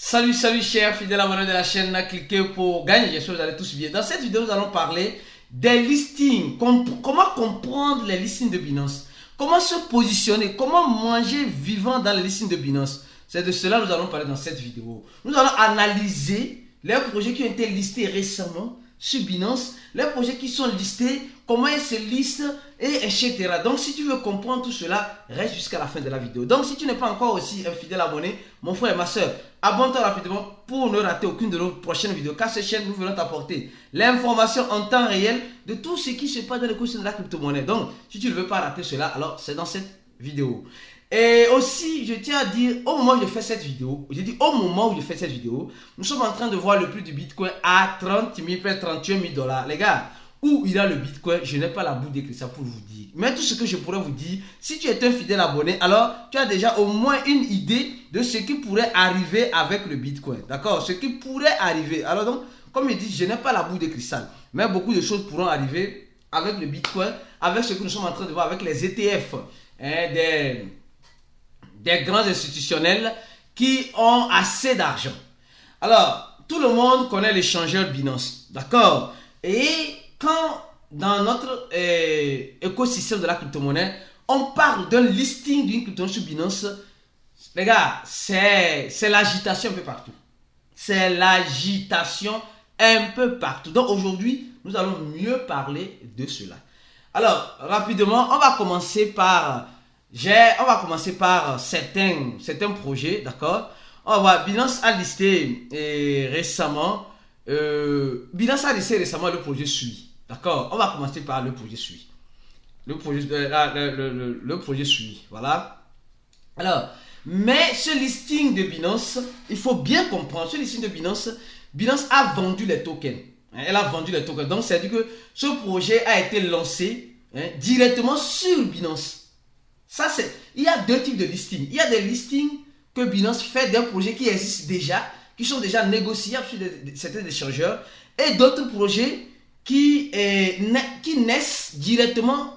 Salut, salut chers fidèles abonnés de la chaîne, cliquez pour gagner, j'espère que vous allez tous bien. Dans cette vidéo, nous allons parler des listings, comment comprendre les listings de Binance, comment se positionner, comment manger vivant dans les listings de Binance. C'est de cela que nous allons parler dans cette vidéo. Nous allons analyser les projets qui ont été listés récemment sur Binance, les projets qui sont listés, comment ils se listent, et etc. Donc, si tu veux comprendre tout cela, reste jusqu'à la fin de la vidéo. Donc, si tu n'es pas encore aussi un fidèle abonné, mon frère et ma soeur, abonne-toi rapidement pour ne rater aucune de nos prochaines vidéos. Car cette chaîne, nous voulons t'apporter l'information en temps réel de tout ce qui se passe dans l'écosystème de la crypto-monnaie. Donc, si tu ne veux pas rater cela, alors c'est dans cette vidéo. Et aussi, je tiens à dire, au moment où je fais cette vidéo, nous sommes en train de voir le prix du Bitcoin à 30 000, près de 31 000 $. Les gars, où il a le Bitcoin, je n'ai pas la boule de cristal pour vous dire. Mais tout ce que je pourrais vous dire, si tu es un fidèle abonné, alors tu as déjà au moins une idée de ce qui pourrait arriver avec le Bitcoin. D'accord? Ce qui pourrait arriver. Alors donc, comme je dis, je n'ai pas la boule de cristal. Mais beaucoup de choses pourront arriver avec le Bitcoin, avec ce que nous sommes en train de voir, avec les ETF, des grands institutionnels qui ont assez d'argent. Alors, tout le monde connaît l'échangeur Binance, d'accord? Et quand dans notre écosystème de la crypto-monnaie, on parle d'un listing d'une crypto-monnaie sur Binance, les gars, c'est l'agitation un peu partout. C'est l'agitation un peu partout. Donc aujourd'hui, nous allons mieux parler de cela. Alors, rapidement, on va commencer par certains projets, d'accord? On va voir, Binance a listé récemment, le projet Sui, d'accord? On va commencer par le projet Sui. Le projet Sui, voilà. Alors, mais ce listing de Binance, il faut bien comprendre, ce listing de Binance a vendu les tokens. Elle a vendu les tokens. Donc, c'est-à-dire que ce projet a été lancé directement sur Binance. Ça, il y a deux types de listings. Il y a des listings que Binance fait d'un projet qui existe déjà, qui sont déjà négociables sur certains échangeurs, et d'autres projets qui naissent directement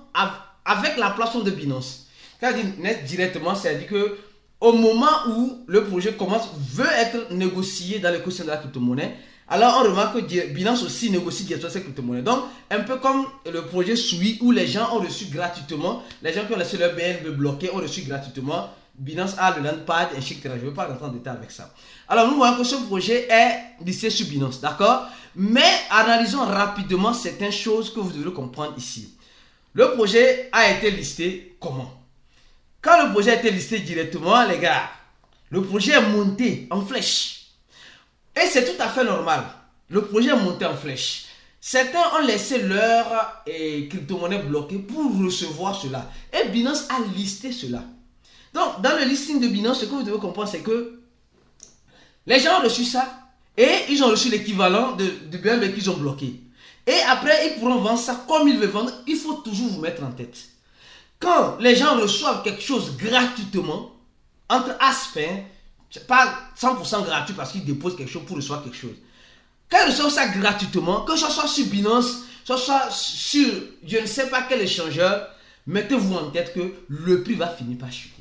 avec la plateforme de Binance. Quand je dis naissent directement, c'est-à-dire que au moment où le projet veut être négocié dans l'écosystème de la crypto-monnaie, alors on remarque que Binance aussi négocie directement cette crypto-monnaie. Donc, un peu comme le projet Sui où les gens ont reçu gratuitement, les gens qui ont laissé leur BNB bloqué ont reçu gratuitement. Binance a le landpad, etc. Je ne veux pas rentrer en détail avec ça. Alors, nous voyons que ce projet est listé sur Binance, d'accord? Mais analysons rapidement certaines choses que vous devez comprendre ici. Le projet a été listé comment? Quand le projet a été listé directement, les gars, le projet est monté en flèche. Et c'est tout à fait normal. Le projet est monté en flèche. Certains ont laissé leur crypto-monnaie bloquée pour recevoir cela. Et Binance a listé cela. Donc, dans le listing de Binance, ce que vous devez comprendre, c'est que les gens ont reçu ça et ils ont reçu l'équivalent de BNB qu'ils ont bloqué. Et après, ils pourront vendre ça comme ils veulent vendre. Il faut toujours vous mettre en tête. Quand les gens reçoivent quelque chose gratuitement, entre aspects, c'est pas 100% gratuit parce qu'ils déposent quelque chose pour recevoir quelque chose. Quand ils reçoivent ça gratuitement, que ce soit sur Binance, que ce soit sur je ne sais pas quel échangeur, mettez-vous en tête que le prix va finir par chuter.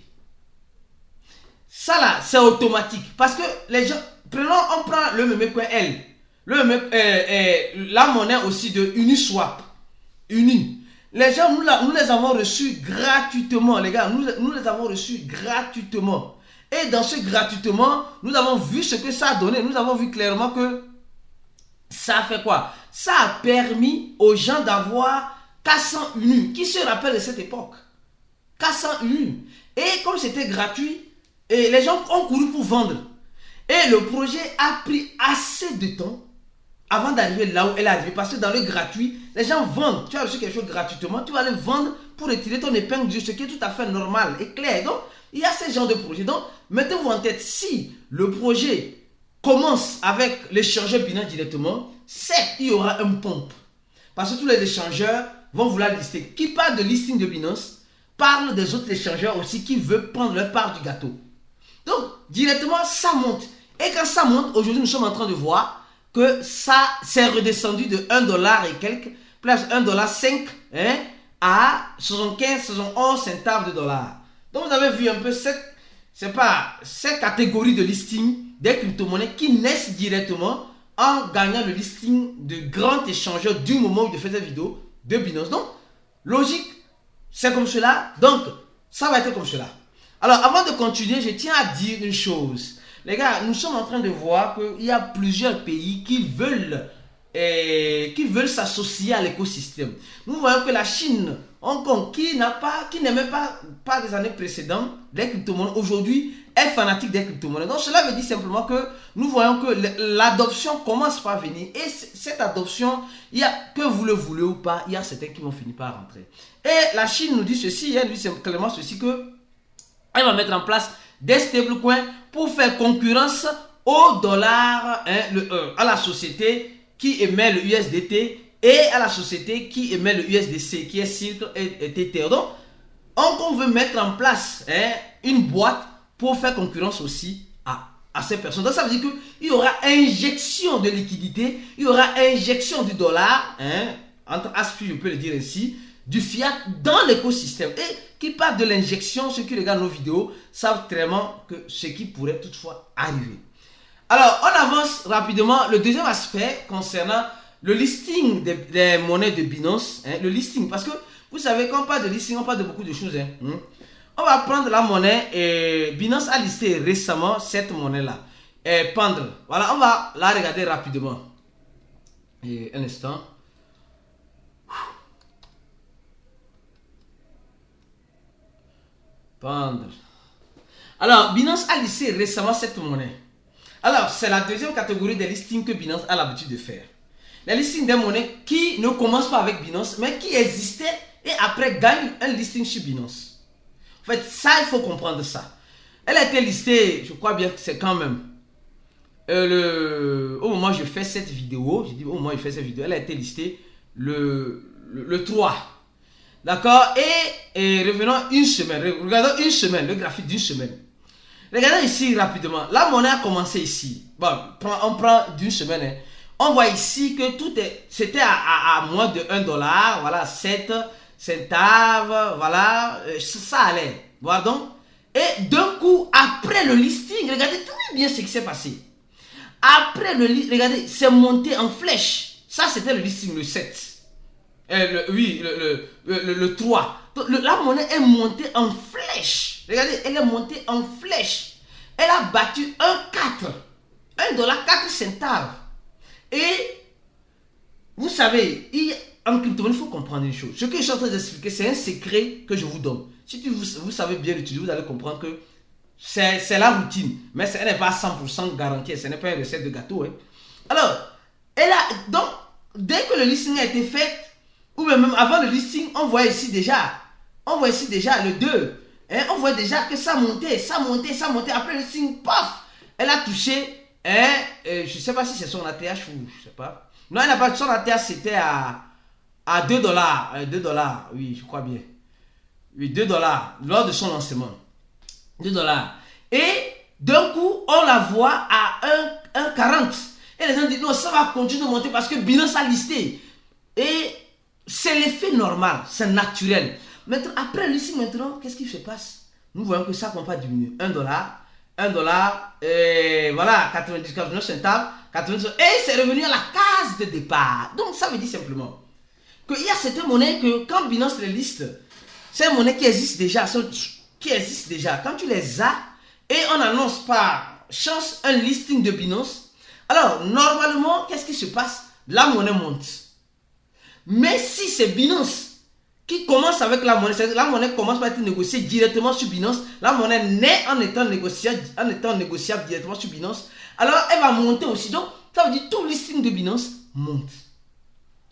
Ça là, c'est automatique. Parce que les gens, on prend le même coin L, la monnaie aussi de Uniswap. Les gens, nous les avons reçus gratuitement, les gars. Nous les avons reçus gratuitement. Et dans ce gratuitement, nous avons vu ce que ça a donné. Nous avons vu clairement que ça a fait quoi? Ça a permis aux gens d'avoir 400 UNI. Qui se rappelle de cette époque? 400 UNI. Et comme c'était gratuit, et les gens ont couru pour vendre. Et le projet a pris assez de temps avant d'arriver là où elle est arrivée. Parce que dans le gratuit, les gens vendent. Tu as reçu quelque chose gratuitement, tu vas aller vendre pour retirer ton épingle du jeu, ce qui est tout à fait normal et clair. Donc, il y a ce genre de projet. Donc, mettez-vous en tête, si le projet commence avec l'échangeur Binance directement, certes, il y aura un pompe. Parce que tous les échangeurs vont vouloir lister. Qui parle de listing de Binance, parle des autres échangeurs aussi qui veulent prendre leur part du gâteau. Donc, directement, ça monte. Et quand ça monte, aujourd'hui, nous sommes en train de voir que ça s'est redescendu de 1$ et quelques, plus 1,5$ à 75, 71 centimes de dollars. Donc, vous avez vu un peu cette catégorie de listing des crypto-monnaies qui naissent directement en gagnant le listing de grands échangeurs du moment où je fais cette vidéo de Binance. Donc, logique, c'est comme cela. Donc, ça va être comme cela. Alors, avant de continuer, je tiens à dire une chose. Les gars, nous sommes en train de voir qu'il y a plusieurs pays qui veulent s'associer à l'écosystème. Nous voyons que la Chine, Hong Kong, qui n'aimait pas des années précédentes des crypto-monnaies, aujourd'hui est fanatique des crypto-monnaies. Donc cela veut dire simplement que nous voyons que l'adoption commence par venir. Et cette adoption, il y a, que vous le voulez ou pas, il y a certains qui vont finir par rentrer. Et la Chine nous dit ceci, elle nous dit clairement ceci, que elle va mettre en place des stablecoins pour faire concurrence au dollar, à la société qui émet le USDT et à la société qui émet le USDC, qui est Circle et Tether. Donc, on veut mettre en place une boîte pour faire concurrence aussi à ces personnes. Donc, ça veut dire qu'il y aura injection de liquidité, il y aura injection du dollar, entre aspects, je peux le dire ainsi, du fiat dans l'écosystème. Et qui parle de l'injection, ceux qui regardent nos vidéos savent très bien que ce qui pourrait toutefois arriver. Alors, on avance rapidement. Le deuxième aspect concernant le listing des monnaies de Binance. Le listing, parce que vous savez, quand on parle de listing, on parle de beaucoup de choses. On va prendre la monnaie et Binance a listé récemment cette monnaie-là. Pendre. Voilà, on va la regarder rapidement. Et un instant. Pendre. Alors, Binance a listé récemment cette monnaie. Alors, c'est la deuxième catégorie des listings que Binance a l'habitude de faire. Les listings des monnaies qui ne commencent pas avec Binance, mais qui existaient et après gagnent un listing chez Binance. En fait, ça, il faut comprendre ça. Elle a été listée, je crois bien que c'est quand même, au moment où je fais cette vidéo, elle a été listée le 3. D'accord? Et revenons une semaine, regardons une semaine, le graphique d'une semaine. Regardez ici rapidement. La monnaie a commencé ici. Bon, on prend d'une semaine. On voit ici que c'était à moins de 1 dollar. Voilà, 7 centaves. Voilà, ça allait. Voilà donc. Et d'un coup, après le listing, regardez très bien ce qui s'est passé. Après le listing, regardez, c'est monté en flèche. Ça, c'était le listing, le 7. Le 3. Donc, la monnaie est montée en flèche. Regardez, elle est montée en flèche. Elle a battu 1,4. 1 dollar 4 centaves. Et vous savez, en crypto-monnaie, il faut comprendre une chose. Ce que je suis en train d'expliquer, c'est un secret que je vous donne. Si vous savez bien l'utiliser, vous allez comprendre que c'est la routine. Mais ce n'est pas 100% garanti. Ce n'est pas une recette de gâteau. Alors, donc, dès que le listing a été fait, ou même avant le listing, on voit ici déjà le 2. On voit déjà que ça montait. Après le listing, paf, elle a touché, je ne sais pas si c'est son ATH ou je ne sais pas. Non, elle n'a pas son ATH, c'était à 2 dollars. 2 dollars, oui, je crois bien. Oui, 2 dollars lors de son lancement. 2 dollars. Et d'un coup, on la voit à 1,40. Et les gens disent non, ça va continuer de monter parce que Binance a listé. Et c'est l'effet normal, c'est naturel. Maintenant, après le listing, qu'est-ce qui se passe? Nous voyons que ça ne va pas diminuer. 1 dollar, et voilà, 99 centaves, 99, et c'est revenu à la case de départ. Donc, ça veut dire simplement qu'il y a certaines monnaies que quand Binance les liste, ces monnaies qui existent déjà, quand tu les as, et on annonce par chance un listing de Binance, alors, normalement, qu'est-ce qui se passe? La monnaie monte. Mais si c'est Binance qui commence avec la monnaie, c'est-à-dire la monnaie commence par être négociée directement sur Binance, la monnaie naît en étant négociable directement sur Binance, alors elle va monter aussi. Donc, ça veut dire tout listing de Binance monte.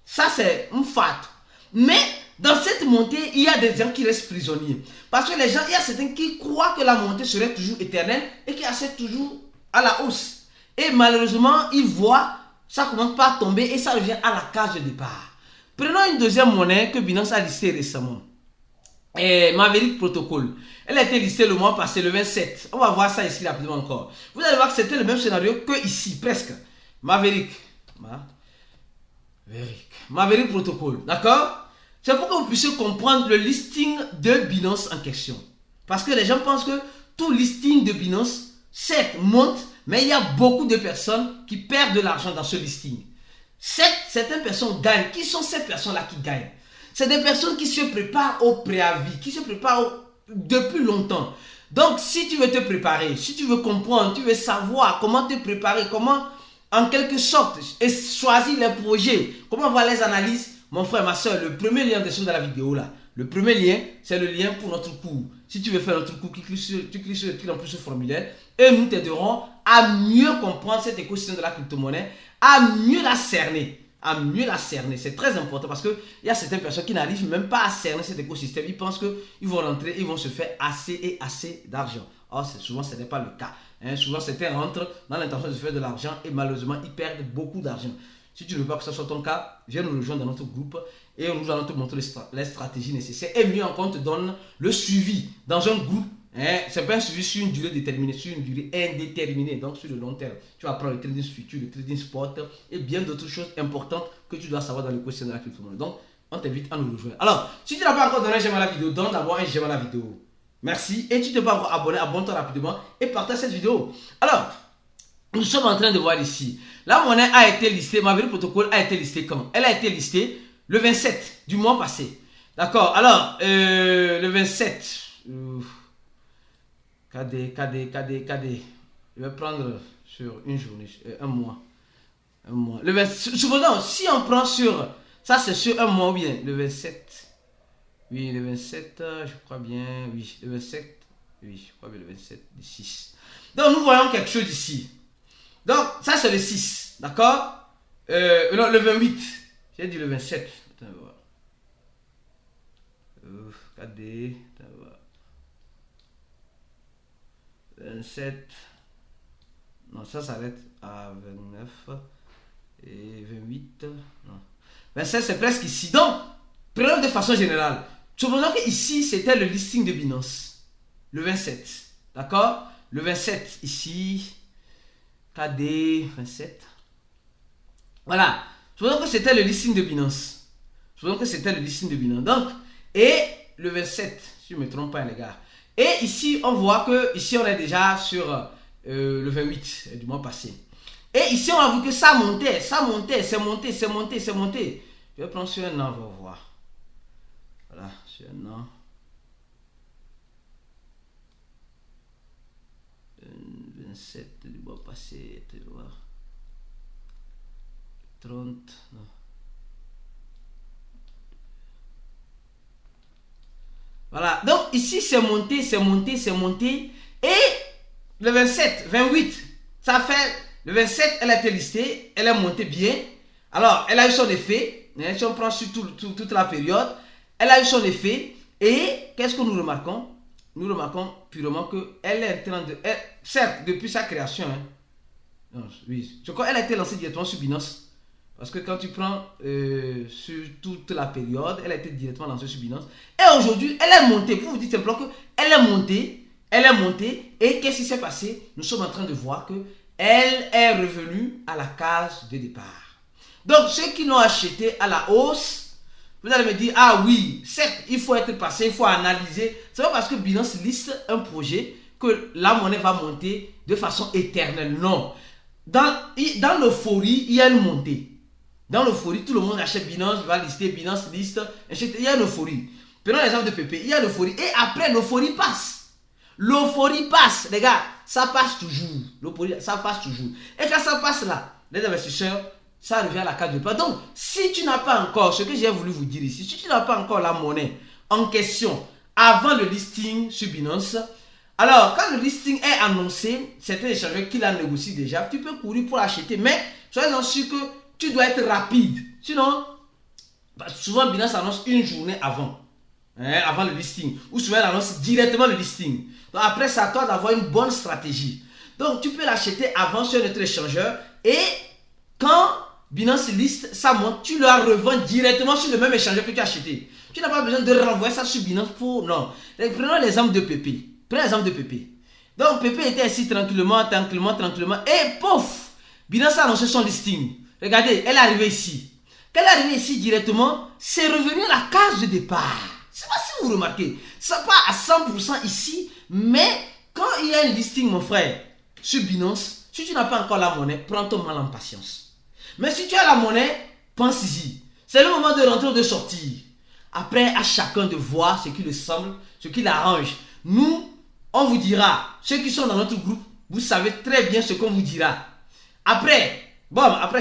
Ça, c'est un fait. Mais, dans cette montée, il y a des gens qui restent prisonniers. Parce que les gens, il y a certains qui croient que la montée serait toujours éternelle et qui acceptent toujours à la hausse. Et malheureusement, ils voient, ça commence par tomber et ça revient à la case de départ. Prenons une deuxième monnaie que Binance a listée récemment. Maverick Protocol. Elle a été listée le mois passé, le 27. On va voir ça ici rapidement encore. Vous allez voir que c'était le même scénario que ici, presque. Maverick Protocol. D'accord? C'est pour que vous puissiez comprendre le listing de Binance en question. Parce que les gens pensent que tout listing de Binance, certes, monte, mais il y a beaucoup de personnes qui perdent de l'argent dans ce listing. Certaines personnes gagnent. Qui sont ces personnes-là qui gagnent? C'est des personnes qui se préparent au préavis, qui se préparent depuis longtemps. Donc, si tu veux te préparer, si tu veux comprendre, tu veux savoir comment te préparer, comment, en quelque sorte, choisir les projets, comment voir les analyses, mon frère, ma soeur, le premier lien dessous dans la vidéo là, le premier lien, c'est le lien pour notre cours. Si tu veux faire notre cours, tu cliques sur le plus ce formulaire et nous t'aiderons à mieux comprendre cet écosystème de la crypto-monnaie, à mieux la cerner. C'est très important parce qu'il y a certaines personnes qui n'arrivent même pas à cerner cet écosystème. Ils pensent qu'ils vont rentrer, ils vont se faire assez et assez d'argent. Or, souvent, ce n'est pas le cas. Souvent, certains rentrent dans l'intention de se faire de l'argent et malheureusement, ils perdent beaucoup d'argent. Si tu ne veux pas que ce soit ton cas, viens nous rejoindre dans notre groupe et nous allons te montrer les stratégies nécessaires. Et mieux encore, on te donne le suivi dans un groupe. Ce n'est pas un suivi sur une durée déterminée, sur une durée indéterminée, donc sur le long terme. Tu vas apprendre le trading futur, le trading spot et bien d'autres choses importantes que tu dois savoir dans l'équation de la crypto-monnaie. Donc, on t'invite à nous rejoindre. Alors, si tu n'as pas encore donné un j'aime à la vidéo, donne d'abord un j'aime à la vidéo. Merci. Et tu ne t'es pas encore abonné, abonne-toi rapidement et partage cette vidéo. Alors, nous sommes en train de voir ici. La monnaie a été listée, Maverick Protocol a été listée quand? Elle a été listée le 27 du mois passé. D'accord. Alors, le 27... KD. Je vais prendre sur une journée, un mois. Le 20, cependant, si on prend sur... Ça, c'est sur un mois, bien. Le 27. Oui, le 27, je crois bien. Oui, le 27. Oui, je crois bien le 27 du 6. Donc, nous voyons quelque chose ici. Donc, ça, c'est le 6. D'accord? Non, le 28. J'ai dit le 27. Attends, on va voir. KD. Attends, on va voir. 27. Non, ça s'arrête à 29. Et 28. Non. 27, c'est presque ici. Donc, prenons de façon générale. Supposons que ici, c'était le listing de Binance. Le 27. D'accord? Le 27, ici. KD, 27. Voilà. Supposons que c'était le listing de Binance. Donc, et le 27, si je ne me trompe pas, les gars. Et ici, on voit que ici on est déjà sur le 28 du mois passé. Et ici, on a vu que ça montait, c'est monté. Je vais prendre sur un an, on va voir. Voilà, sur un an. 27 du mois passé, tu vois. 30, non. Voilà, donc ici c'est monté. Et le 27, 28, ça fait, le 27, elle a été listée, elle est montée bien. Alors, elle a eu son effet, si on prend sur toute la période, elle a eu son effet. Et qu'est-ce que nous remarquons? Nous remarquons purement qu'elle est en train de... certes, depuis sa création, oui, je crois qu'elle a été lancée directement sur Binance. Parce que quand tu prends sur toute la période, elle a été directement lancée sur Binance. Et aujourd'hui, elle est montée. Pour vous dire simplement qu'elle est montée. Et qu'est-ce qui s'est passé? Nous sommes en train de voir qu'elle est revenue à la case de départ. Donc, ceux qui l'ont acheté à la hausse, vous allez me dire, ah oui, certes, il faut être passé, il faut analyser. C'est pas parce que Binance liste un projet que la monnaie va monter de façon éternelle. Non. Dans l'euphorie, il y a une montée. Dans l'euphorie, tout le monde achète Binance, va lister, Binance liste, achète. Il y a une euphorie. Prenons l'exemple de Pépé, il y a l'euphorie. Et après, l'euphorie passe. Les gars, ça passe toujours. Ça passe toujours. Et quand ça passe là, les investisseurs, ça revient à la case de départ. Donc, si tu n'as pas encore, ce que j'ai voulu vous dire ici, si tu n'as pas encore la monnaie en question avant le listing sur Binance, alors quand le listing est annoncé, certains échangeurs qui l'ont négocié déjà, tu peux courir pour acheter, mais soyez sûr que tu dois être rapide. Sinon, souvent Binance annonce une journée avant. Avant le listing. Ou souvent elle annonce directement le listing. Donc après, c'est à toi d'avoir une bonne stratégie. Donc tu peux l'acheter avant sur notre échangeur. Et quand Binance liste, ça monte, tu la revends directement sur le même échangeur que tu as acheté. Tu n'as pas besoin de renvoyer ça sur Binance pour... Non. Prenons l'exemple de Pépé. Donc Pépé était assis tranquillement. Et pouf, Binance a annoncé son listing. Regardez, elle est arrivée ici. Quand elle est arrivée ici directement, c'est revenu à la case de départ. Je ne sais pas si vous remarquez. Ça part à 100% ici, mais quand il y a un listing, mon frère, sur Binance, Si tu n'as pas encore la monnaie, prends ton mal en patience. Mais si tu as la monnaie, pense-y. C'est le moment de rentrer ou de sortir. Après, à chacun de voir ce qui lui semble, ce qui l'arrange. Nous, on vous dira, ceux qui sont dans notre groupe, vous savez très bien ce qu'on vous dira. Après,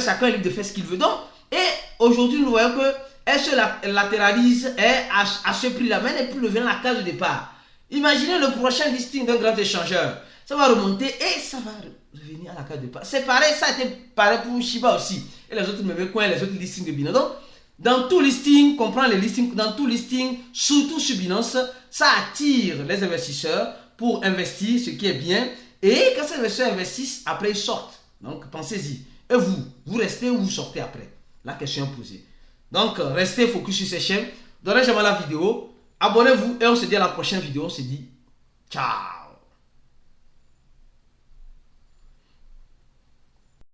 chacun est libre de faire ce qu'il veut. Donc, et aujourd'hui, nous voyons que elle se latéralise et à ce prix-là, mais elle n'est plus levé dans la case de départ. Imaginez le prochain listing d'un grand échangeur. Ça va remonter et ça va revenir à la case de départ. C'est pareil, ça a été pareil pour Shiba aussi. Et les autres mêmes coins, les autres listings de Binance. Donc, dans tout listing, comprends les listings, dans tout listing, surtout sur Binance, ça attire les investisseurs pour investir, ce qui est bien. Et quand ces investisseurs investissent, après ils sortent. Donc, pensez-y. Et vous restez ou vous sortez après? La question est posée. Donc, restez focus sur ces chaînes. Donnez jamais la vidéo. Abonnez-vous et on se dit à la prochaine vidéo. On se dit ciao.